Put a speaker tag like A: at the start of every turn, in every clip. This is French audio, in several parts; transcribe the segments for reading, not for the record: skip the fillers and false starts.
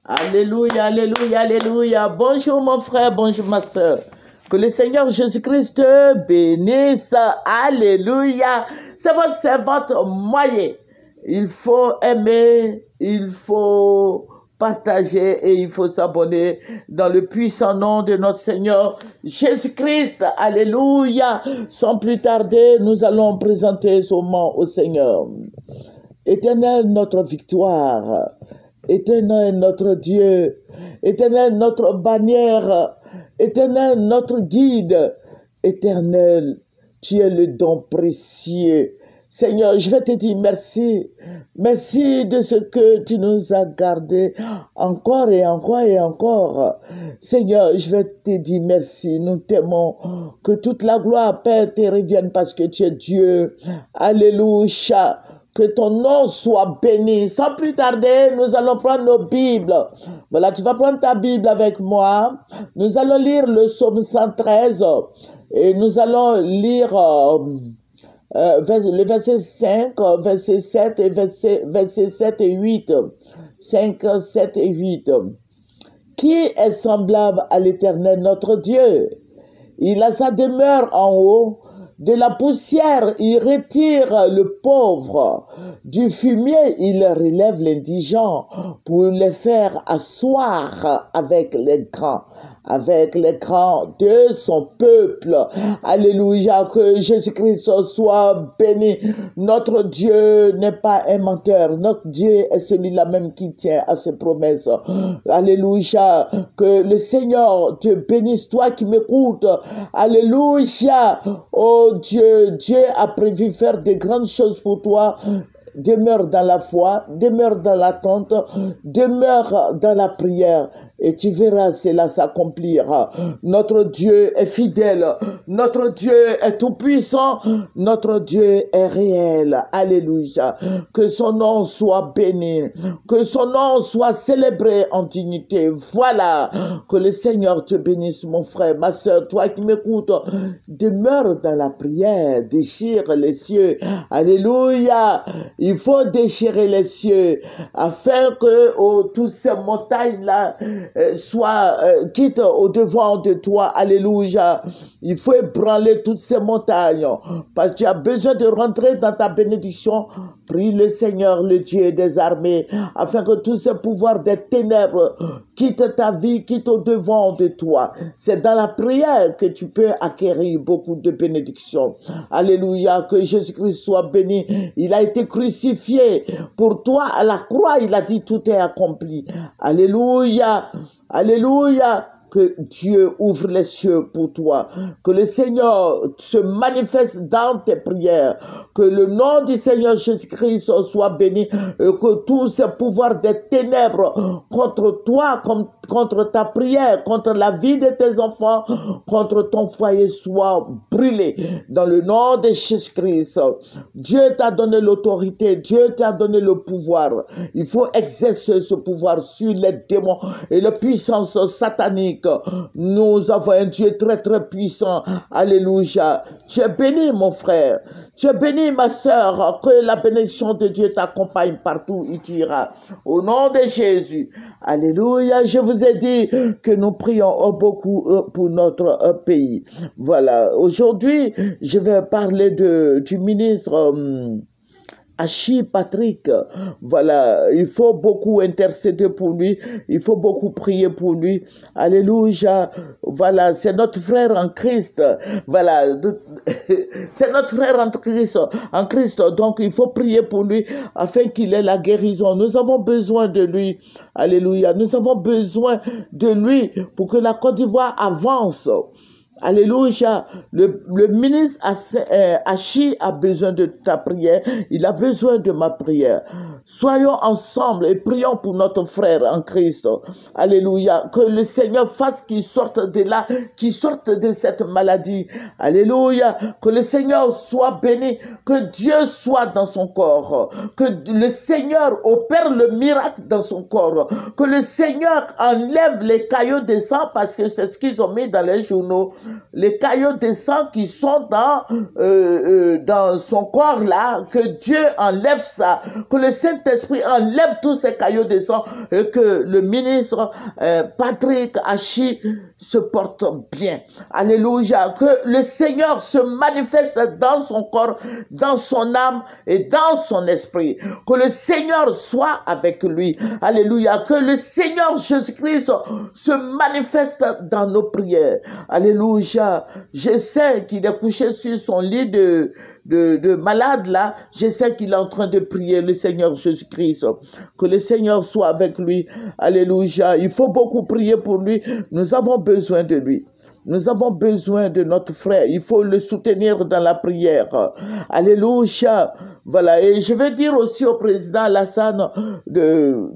A: Alléluia, alléluia, alléluia. Bonjour mon frère, bonjour ma soeur. Que le Seigneur Jésus-Christ te bénisse. Alléluia. C'est votre servante moyen. Il faut aimer, il faut partager et il faut s'abonner dans le puissant nom de notre Seigneur Jésus-Christ. Alléluia. Sans plus tarder, nous allons présenter ce moment au Seigneur. Éternel, notre victoire. Éternel, notre Dieu. Éternel, notre bannière. Éternel, notre guide. Éternel, tu es le don précieux. Seigneur, je vais te dire merci. Merci de ce que tu nous as gardé encore et encore et encore. Seigneur, je vais te dire merci. Nous t'aimons. Que toute la gloire, Père, te revienne parce que tu es Dieu. Alléluia. Que ton nom soit béni. Sans plus tarder, nous allons prendre nos Bibles. Voilà, tu vas prendre ta Bible avec moi. Nous allons lire le psaume 113 et nous allons lire le verset 5, verset 7 et verset 7 et 8. 5, 7 et 8. Qui est semblable à l'Éternel notre Dieu? Il a sa demeure en haut. De la poussière, il retire le pauvre. Du fumier, il relève l'indigent pour les faire asseoir avec les grands de son peuple. Alléluia, que Jésus-Christ soit béni. Notre Dieu n'est pas un menteur. Notre Dieu est celui-là même qui tient à ses promesses. Alléluia, que le Seigneur te bénisse, toi qui m'écoutes. Alléluia, oh Dieu, Dieu a prévu faire de grandes choses pour toi. Demeure dans la foi, demeure dans l'attente, demeure dans la prière et tu verras cela s'accomplir. Notre Dieu est fidèle, notre Dieu est tout-puissant, notre Dieu est réel. Alléluia. Que son nom soit béni, que son nom soit célébré en dignité. Voilà, que le Seigneur te bénisse mon frère, ma soeur, toi qui m'écoutes, demeure dans la prière, déchire les cieux. Alléluia. Il faut déchirer les cieux afin que toutes ces montagnes-là quittent au devant de toi. Alléluia. Il faut ébranler toutes ces montagnes parce que tu as besoin de rentrer dans ta bénédiction. Prie le Seigneur, le Dieu des armées, afin que tous ces pouvoirs des ténèbres quittent ta vie, quittent au devant de toi. C'est dans la prière que tu peux acquérir beaucoup de bénédictions. Alléluia. Que Jésus-Christ soit béni. Il a été crucifié pour toi à la croix. Il a dit tout est accompli. Alléluia. Alléluia. Que Dieu ouvre les cieux pour toi. Que le Seigneur se manifeste dans tes prières. Que le nom du Seigneur Jésus-Christ soit béni. Et que tous ces pouvoirs des ténèbres contre toi, contre ta prière, contre la vie de tes enfants, contre ton foyer soient brûlés. Dans le nom de Jésus-Christ. Dieu t'a donné l'autorité. Dieu t'a donné le pouvoir. Il faut exercer ce pouvoir sur les démons et les puissances sataniques. Nous avons un Dieu très très puissant. Alléluia. Tu es béni mon frère. Tu es béni ma soeur. Que la bénédiction de Dieu t'accompagne partout où tu iras. Au nom de Jésus. Alléluia. Je vous ai dit que nous prions beaucoup pour notre pays. Voilà. Aujourd'hui, je vais parler du ministre Hachi Patrick. Voilà, il faut beaucoup intercéder pour lui, il faut beaucoup prier pour lui. Alléluia. Voilà, c'est notre frère en Christ. Voilà, c'est notre frère en Christ. Donc il faut prier pour lui afin qu'il ait la guérison. Nous avons besoin de lui. Alléluia. Nous avons besoin de lui pour que la Côte d'Ivoire avance. Alléluia. Le ministre Hachi a besoin de ta prière. Il a besoin de ma prière. Soyons ensemble et prions pour notre frère en Christ. Alléluia. Que le Seigneur fasse qu'il sorte de là, qu'il sorte de cette maladie. Alléluia. Que le Seigneur soit béni. Que Dieu soit dans son corps. Que le Seigneur opère le miracle dans son corps. Que le Seigneur enlève les caillots de sang parce que c'est ce qu'ils ont mis dans les journaux. les caillots de sang qui sont dans son corps là, que Dieu enlève ça, que le Saint-Esprit enlève tous ces caillots de sang et que le ministre Patrick Hachi se porte bien. Alléluia. Que le Seigneur se manifeste dans son corps, dans son âme et dans son esprit. Que le Seigneur soit avec lui. Alléluia. Que le Seigneur Jésus-Christ se manifeste dans nos prières. Alléluia. Je sais qu'il est couché sur son lit de malade là. Je sais qu'il est en train de prier le Seigneur Jésus-Christ. Que le Seigneur soit avec lui. Alléluia. Il faut beaucoup prier pour lui. Nous avons besoin de lui. Nous avons besoin de notre frère. Il faut le soutenir dans la prière. Alléluia. Voilà. Et je veux dire aussi au président Alassane de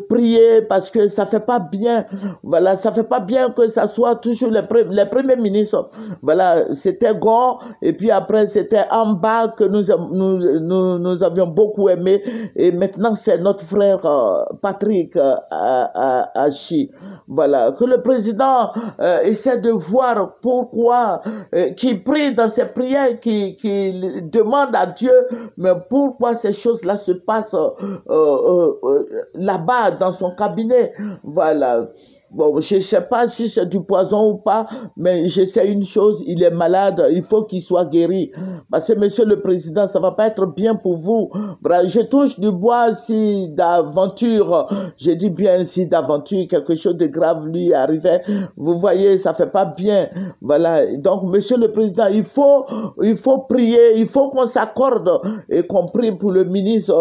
A: prier parce que ça fait pas bien. Voilà. Ça fait pas bien que ça soit toujours les premiers ministres. Voilà. C'était Gon. Et puis après, c'était Amba que nous avions beaucoup aimé. Et maintenant, c'est notre frère Patrick Hachi. Voilà. Que le président essaie de voir pourquoi, qui prie dans ses prières, qui demande à Dieu, mais pourquoi ces choses-là se passent là-bas dans son cabinet. Voilà. Bon, je ne sais pas si c'est du poison ou pas, mais je sais une chose, il est malade, il faut qu'il soit guéri. Parce que, monsieur le président, ça ne va pas être bien pour vous. Voilà, je touche du bois si d'aventure, je dis bien si d'aventure, quelque chose de grave lui arrivait. Vous voyez, ça ne fait pas bien. Voilà, donc, monsieur le président, il faut prier, il faut qu'on s'accorde et qu'on prie pour le ministre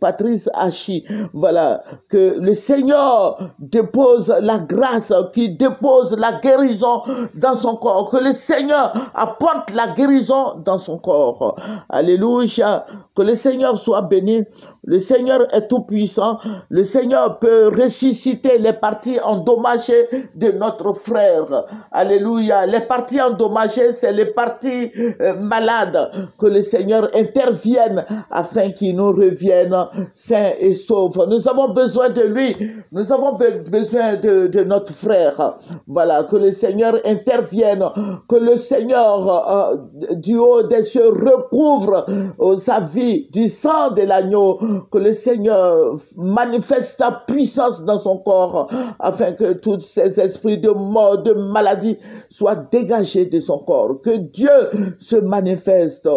A: Patrice Hachi, voilà, que le Seigneur dépose la grâce, qu'il dépose la guérison dans son corps, que le Seigneur apporte la guérison dans son corps. Alléluia, que le Seigneur soit béni. Le Seigneur est tout puissant. Le Seigneur peut ressusciter les parties endommagées de notre frère. Alléluia. Les parties endommagées, c'est les parties malades. Que le Seigneur intervienne afin qu'il nous revienne sains et saufs. Nous avons besoin de lui. Nous avons besoin de notre frère. Voilà. Que le Seigneur intervienne. Que le Seigneur du haut des cieux recouvre sa vie du sang de l'agneau. Que le Seigneur manifeste sa puissance dans son corps afin que tous ces esprits de mort, de maladie soient dégagés de son corps. Que Dieu se manifeste,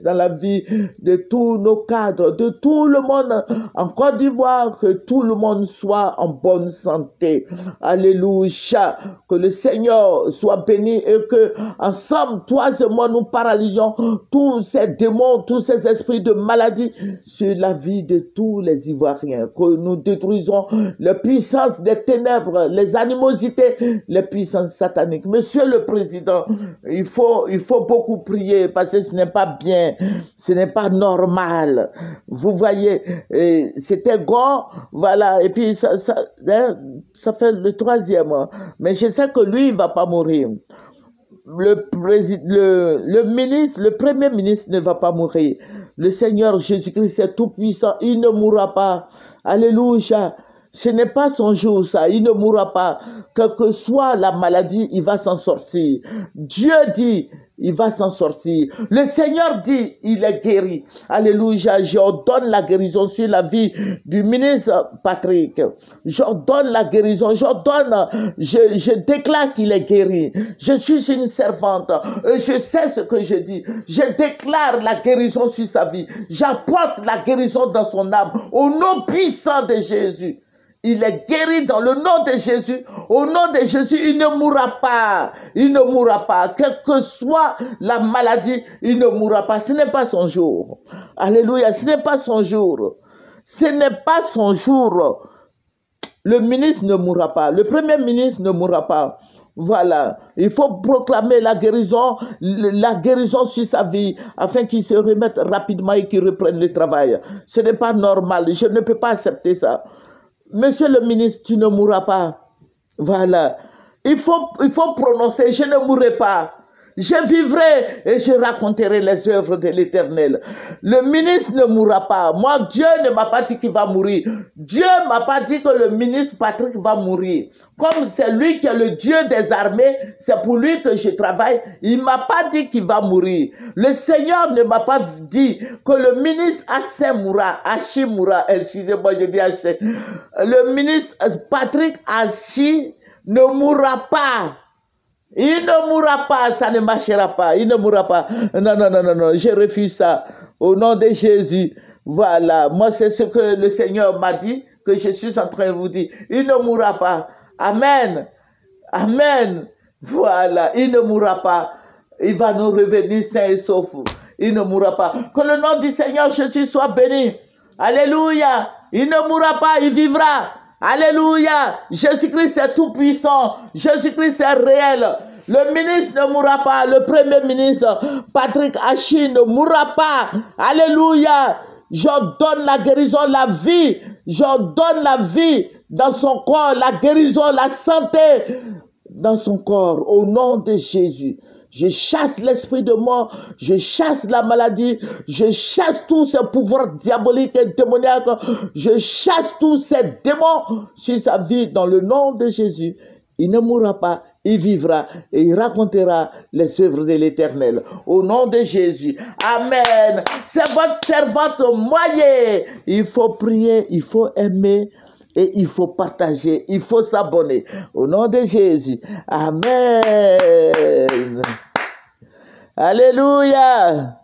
A: dans la vie de tous nos cadres, de tout le monde en Côte d'Ivoire, que tout le monde soit en bonne santé. Alléluia. Que le Seigneur soit béni et que ensemble, toi et moi, nous paralysions tous ces démons, tous ces esprits de maladie sur la vie de tous les Ivoiriens, que nous détruisons les puissances des ténèbres, les animosités, les puissances sataniques. Monsieur le Président, il faut beaucoup prier parce que ce n'est pas bien, ce n'est pas normal. Vous voyez, c'était Gon, voilà, et puis ça fait le troisième, mais je sais que lui, il ne va pas mourir. Le premier ministre ne va pas mourir. Le Seigneur Jésus-Christ est tout puissant. Il ne mourra pas. Alléluia. Ce n'est pas son jour, ça. Il ne mourra pas. Quelle que soit la maladie, il va s'en sortir. Dieu dit, il va s'en sortir. Le Seigneur dit, il est guéri. Alléluia. J'ordonne la guérison sur la vie du ministre Patrick. J'ordonne la guérison. Je déclare qu'il est guéri. Je suis une servante. Et je sais ce que je dis. Je déclare la guérison sur sa vie. J'apporte la guérison dans son âme. Au nom puissant de Jésus. Il est guéri dans le nom de Jésus. Au nom de Jésus, il ne mourra pas. Il ne mourra pas. Quelle que soit la maladie, il ne mourra pas. Ce n'est pas son jour. Alléluia. Ce n'est pas son jour. Ce n'est pas son jour. Le ministre ne mourra pas. Le premier ministre ne mourra pas. Voilà. Il faut proclamer la guérison sur sa vie afin qu'il se remette rapidement et qu'il reprenne le travail. Ce n'est pas normal. Je ne peux pas accepter ça. Monsieur le ministre, tu ne mourras pas. Voilà. Il faut prononcer, je ne mourrai pas. Je vivrai et je raconterai les œuvres de l'Éternel. Le ministre ne mourra pas. Moi, Dieu ne m'a pas dit qu'il va mourir. Dieu ne m'a pas dit que le ministre Patrick va mourir. Comme c'est lui qui est le Dieu des armées, c'est pour lui que je travaille. Il ne m'a pas dit qu'il va mourir. Le Seigneur ne m'a pas dit que le ministre Hachi mourra. Excusez-moi, je dis Hachi. Le ministre Patrick Hachi ne mourra pas. Il ne mourra pas, ça ne marchera pas. Il ne mourra pas. Non, non, non, non, non, je refuse ça. Au nom de Jésus. Voilà, moi c'est ce que le Seigneur m'a dit, que je suis en train de vous dire. Il ne mourra pas. Amen. Amen. Voilà, il ne mourra pas. Il va nous revenir sain et sauf. Il ne mourra pas. Que le nom du Seigneur Jésus soit béni. Alléluia. Il ne mourra pas, il vivra. Alléluia. Jésus-Christ est tout puissant. Jésus-Christ est réel. Le ministre ne mourra pas. Le premier ministre, Patrick Hachi, ne mourra pas. Alléluia. J'ordonne la guérison, la vie. J'ordonne la vie dans son corps, la guérison, la santé dans son corps. Au nom de Jésus. Je chasse l'esprit de mort, je chasse la maladie, je chasse tous ces pouvoirs diaboliques et démoniaques, je chasse tous ces démons sur sa vie dans le nom de Jésus. Il ne mourra pas, il vivra et il racontera les œuvres de l'Éternel. Au nom de Jésus. Amen. C'est votre servante Moyer. Il faut prier, il faut aimer. Et il faut partager, il faut s'abonner. Au nom de Jésus. Amen. Alléluia.